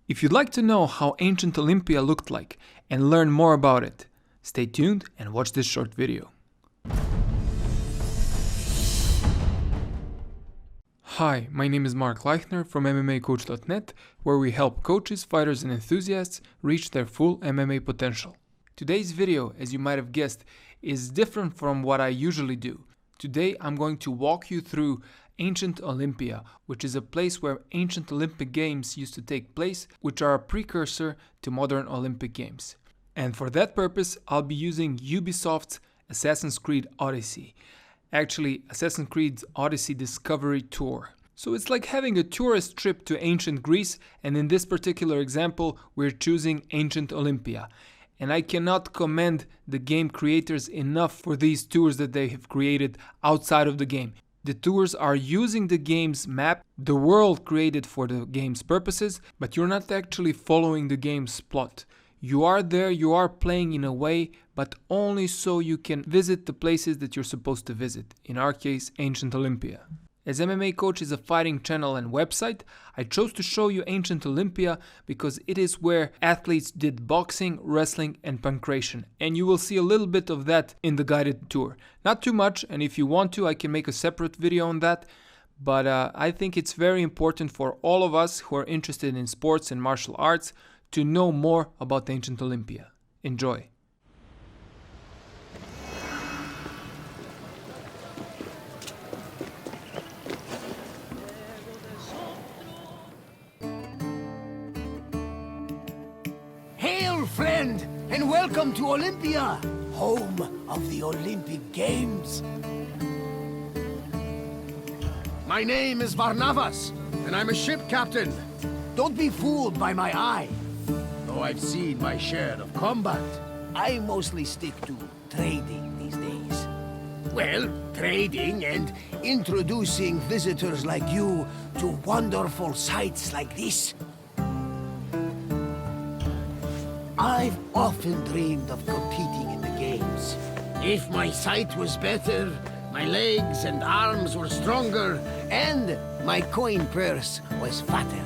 If you'd like to know how Ancient Olympia looked like and learn more about it, stay tuned and watch this short video. Hi, my name is Mark Leichner from MMAcoach.net, where we help coaches, fighters and enthusiasts reach their full MMA potential. Today's video, as you might have guessed, is different from what I usually do. Today I'm going to walk you through Ancient Olympia, which is a place where ancient Olympic Games used to take place, which are a precursor to modern Olympic Games. And for that purpose, I'll be using Ubisoft's Assassin's Creed Odyssey. Actually, Assassin's Creed Odyssey Discovery Tour. So it's like having a tourist trip to ancient Greece, and in this particular example, we're choosing Ancient Olympia. And I cannot commend the game creators enough for these tours that they have created outside of the game. The tours are using the game's map, the world created for the game's purposes, but you're not actually following the game's plot. You are there, you are playing in a way, but only so you can visit the places that you're supposed to visit. In our case, Ancient Olympia. As MMA Coach is a fighting channel and website, I chose to show you Ancient Olympia because it is where athletes did boxing, wrestling and pankration, and you will see a little bit of that in the guided tour. Not too much, and if you want to, I can make a separate video on that, but I think it's very important for all of us who are interested in sports and martial arts to know more about Ancient Olympia. Enjoy! Friend, and welcome to Olympia, home of the Olympic Games. My name is Varnavas, and I'm a ship captain. Don't be fooled by my eye. Though I've seen my share of combat, I mostly stick to trading these days. Well, trading and introducing visitors like you to wonderful sights like this. I've often dreamed of competing in the games. If my sight was better, my legs and arms were stronger, and my coin purse was fatter.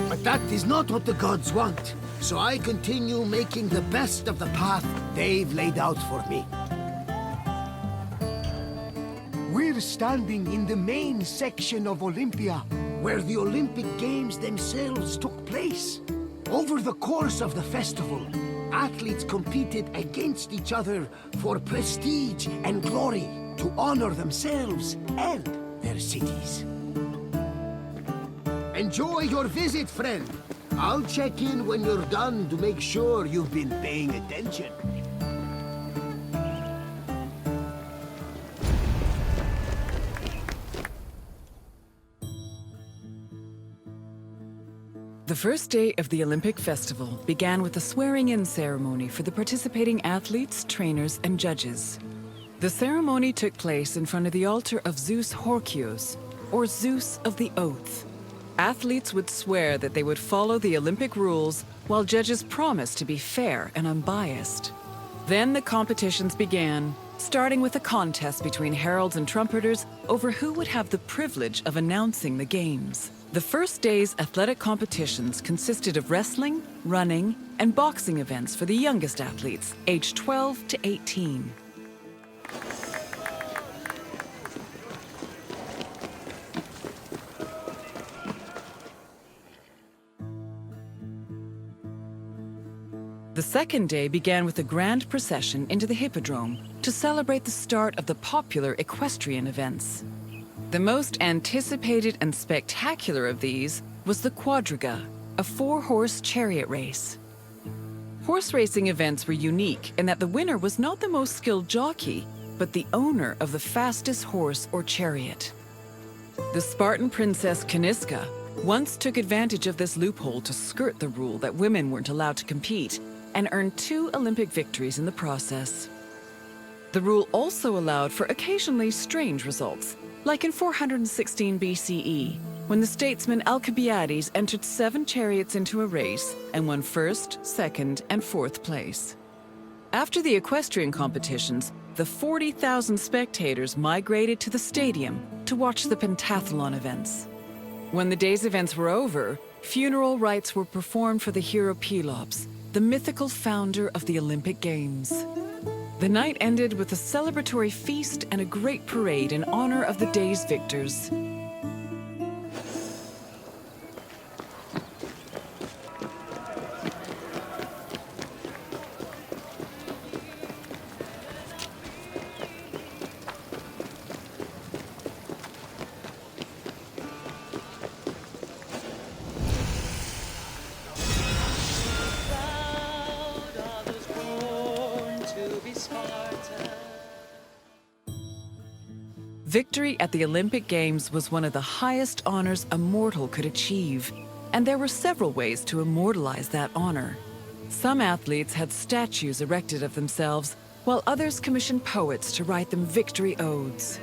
But that is not what the gods want, so I continue making the best of the path they've laid out for me. We're standing in the main section of Olympia, where the Olympic Games themselves took place. Over the course of the festival, athletes competed against each other for prestige and glory to honor themselves and their cities. Enjoy your visit, friend. I'll check in when you're done to make sure you've been paying attention. The first day of the Olympic Festival began with a swearing-in ceremony for the participating athletes, trainers, and judges. The ceremony took place in front of the altar of Zeus Horkios, or Zeus of the Oath. Athletes would swear that they would follow the Olympic rules, while judges promised to be fair and unbiased. Then the competitions began, starting with a contest between heralds and trumpeters over who would have the privilege of announcing the games. The first day's athletic competitions consisted of wrestling, running, and boxing events for the youngest athletes, aged 12 to 18. The second day began with a grand procession into the Hippodrome to celebrate the start of the popular equestrian events. The most anticipated and spectacular of these was the Quadriga, a 4-horse chariot race. Horse racing events were unique in that the winner was not the most skilled jockey, but the owner of the fastest horse or chariot. The Spartan princess Caniska once took advantage of this loophole to skirt the rule that women weren't allowed to compete and earned 2 Olympic victories in the process. The rule also allowed for occasionally strange results, like in 416 BCE, when the statesman Alcibiades entered 7 chariots into a race and won 1st, 2nd, and 4th place. After the equestrian competitions, the 40,000 spectators migrated to the stadium to watch the pentathlon events. When the day's events were over, funeral rites were performed for the hero Pelops, the mythical founder of the Olympic Games. The night ended with a celebratory feast and a great parade in honor of the day's victors. Victory at the Olympic Games was one of the highest honors a mortal could achieve, and there were several ways to immortalize that honor. Some athletes had statues erected of themselves, while others commissioned poets to write them victory odes.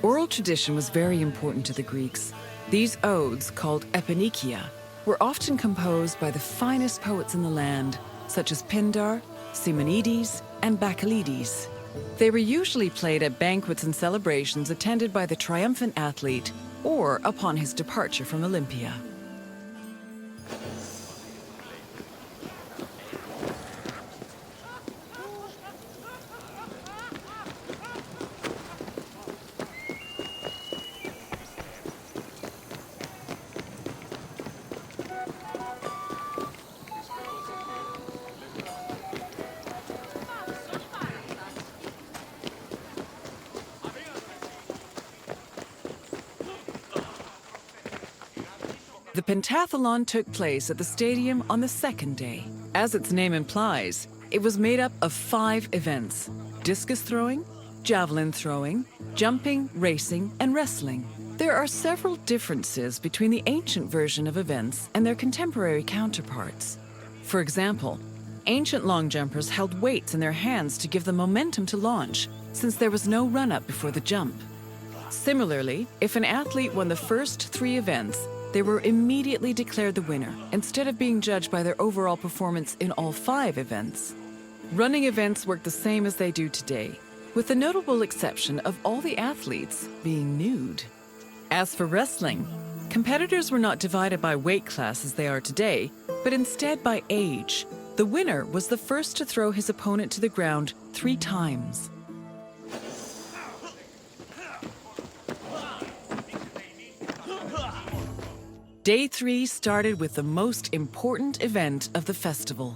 Oral tradition was very important to the Greeks. These odes, called eponychia, were often composed by the finest poets in the land, such as Pindar, Simonides, and Bacchylides. They were usually played at banquets and celebrations attended by the triumphant athlete or upon his departure from Olympia. The Pentathlon took place at the stadium on the second day. As its name implies, it was made up of 5 events: discus throwing, javelin throwing, jumping, racing, and wrestling. There are several differences between the ancient version of events and their contemporary counterparts. For example, ancient long jumpers held weights in their hands to give them momentum to launch, since there was no run-up before the jump. Similarly, if an athlete won the first 3 events, they were immediately declared the winner, instead of being judged by their overall performance in all 5 events. Running events work the same as they do today, with the notable exception of all the athletes being nude. As for wrestling, competitors were not divided by weight class as they are today, but instead by age. The winner was the first to throw his opponent to the ground 3 times. Day 3 started with the most important event of the festival.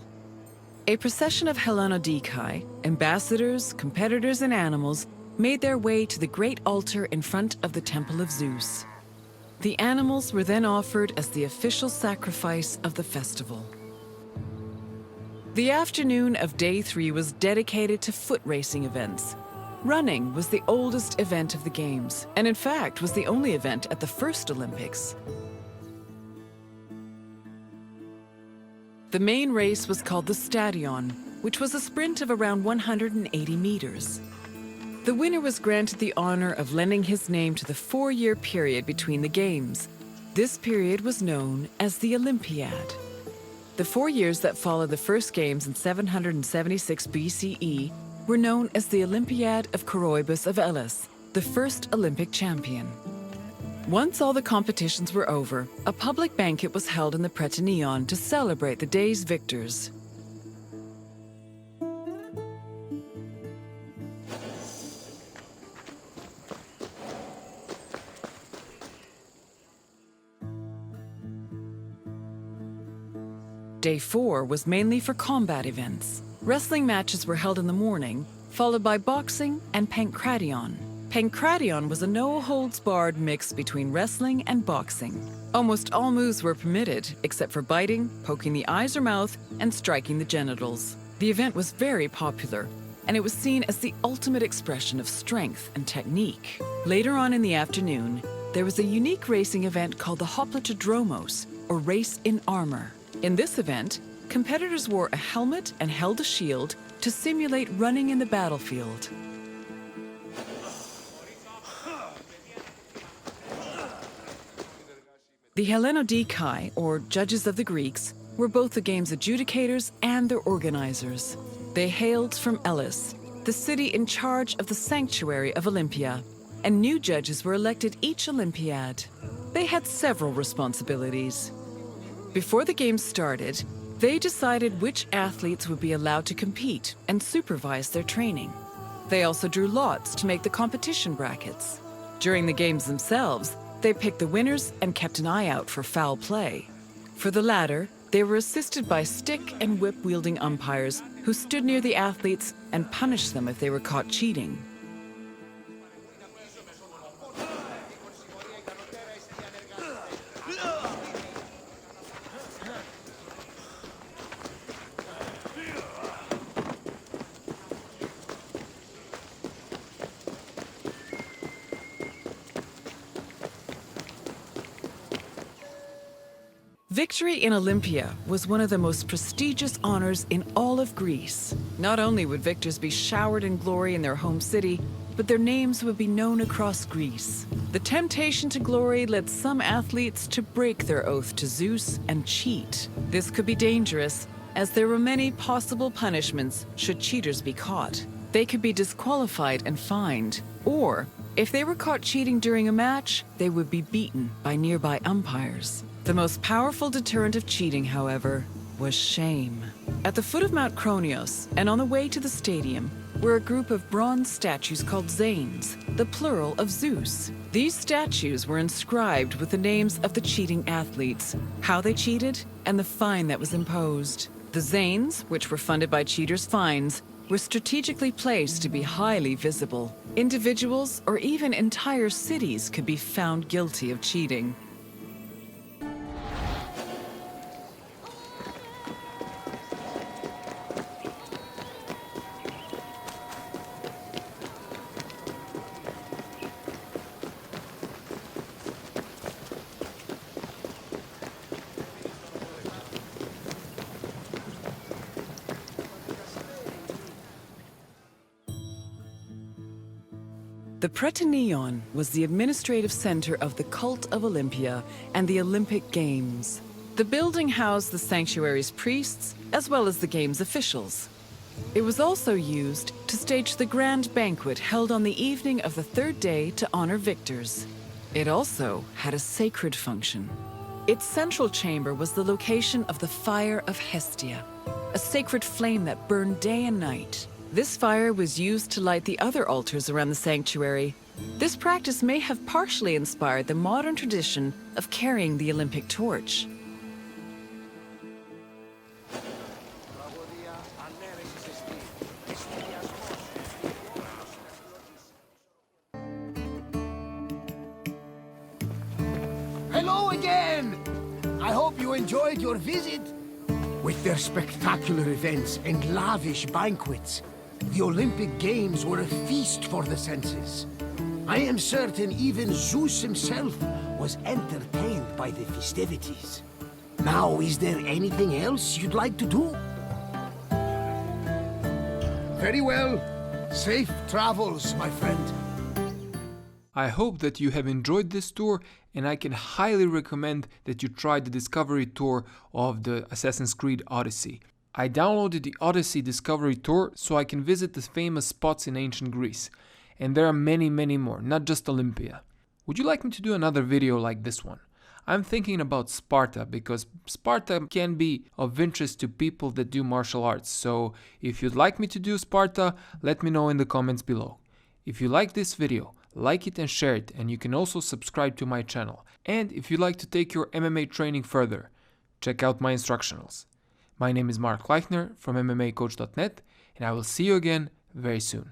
A procession of Hellanodikai, ambassadors, competitors, and animals made their way to the great altar in front of the Temple of Zeus. The animals were then offered as the official sacrifice of the festival. The afternoon of Day 3 was dedicated to foot racing events. Running was the oldest event of the Games, and in fact was the only event at the first Olympics. The main race was called the Stadion, which was a sprint of around 180 meters. The winner was granted the honor of lending his name to the 4-year period between the Games. This period was known as the Olympiad. The 4 years that followed the first Games in 776 BCE were known as the Olympiad of Coroebus of Elis, the first Olympic champion. Once all the competitions were over, a public banquet was held in the Preta Neon to celebrate the day's victors. Day 4 was mainly for combat events. Wrestling matches were held in the morning, followed by boxing and pankration. Pankration was a no-holds-barred mix between wrestling and boxing. Almost all moves were permitted, except for biting, poking the eyes or mouth, and striking the genitals. The event was very popular, and it was seen as the ultimate expression of strength and technique. Later on in the afternoon, there was a unique racing event called the Hoplitodromos, or race in armor. In this event, competitors wore a helmet and held a shield to simulate running in the battlefield. The Hellanodikai, or judges of the Greeks, were both the game's adjudicators and their organizers. They hailed from Elis, the city in charge of the sanctuary of Olympia, and new judges were elected each Olympiad. They had several responsibilities. Before the games started, they decided which athletes would be allowed to compete and supervise their training. They also drew lots to make the competition brackets. During the games themselves, they picked the winners and kept an eye out for foul play. For the latter, they were assisted by stick and whip-wielding umpires who stood near the athletes and punished them if they were caught cheating. Victory in Olympia was one of the most prestigious honors in all of Greece. Not only would victors be showered in glory in their home city, but their names would be known across Greece. The temptation to glory led some athletes to break their oath to Zeus and cheat. This could be dangerous, as there were many possible punishments should cheaters be caught. They could be disqualified and fined, or if they were caught cheating during a match, they would be beaten by nearby umpires. The most powerful deterrent of cheating, however, was shame. At the foot of Mount Kronios and on the way to the stadium were a group of bronze statues called Zanes, the plural of Zeus. These statues were inscribed with the names of the cheating athletes, how they cheated, and the fine that was imposed. The Zanes, which were funded by cheaters' fines, were strategically placed to be highly visible. Individuals or even entire cities could be found guilty of cheating. The Preta Neon was the administrative center of the cult of Olympia and the Olympic Games. The building housed the sanctuary's priests as well as the game's officials. It was also used to stage the grand banquet held on the evening of the third day to honor victors. It also had a sacred function. Its central chamber was the location of the Fire of Hestia, a sacred flame that burned day and night. This fire was used to light the other altars around the sanctuary. This practice may have partially inspired the modern tradition of carrying the Olympic torch. Hello again! I hope you enjoyed your visit. With their spectacular events and lavish banquets, the Olympic Games were a feast for the senses. I am certain even Zeus himself was entertained by the festivities. Now, is there anything else you'd like to do? Very well. Safe travels, my friend. I hope that you have enjoyed this tour, and I can highly recommend that you try the Discovery Tour of the Assassin's Creed Odyssey. I downloaded the Odyssey Discovery Tour so I can visit the famous spots in ancient Greece. And there are many more, not just Olympia. Would you like me to do another video like this one? I'm thinking about Sparta because Sparta can be of interest to people that do martial arts. So if you'd like me to do Sparta, let me know in the comments below. If you like this video, like it and share it, and you can also subscribe to my channel. And if you'd like to take your MMA training further, check out my instructionals. My name is Mark Leichner from MMAcoach.net, and I will see you again very soon.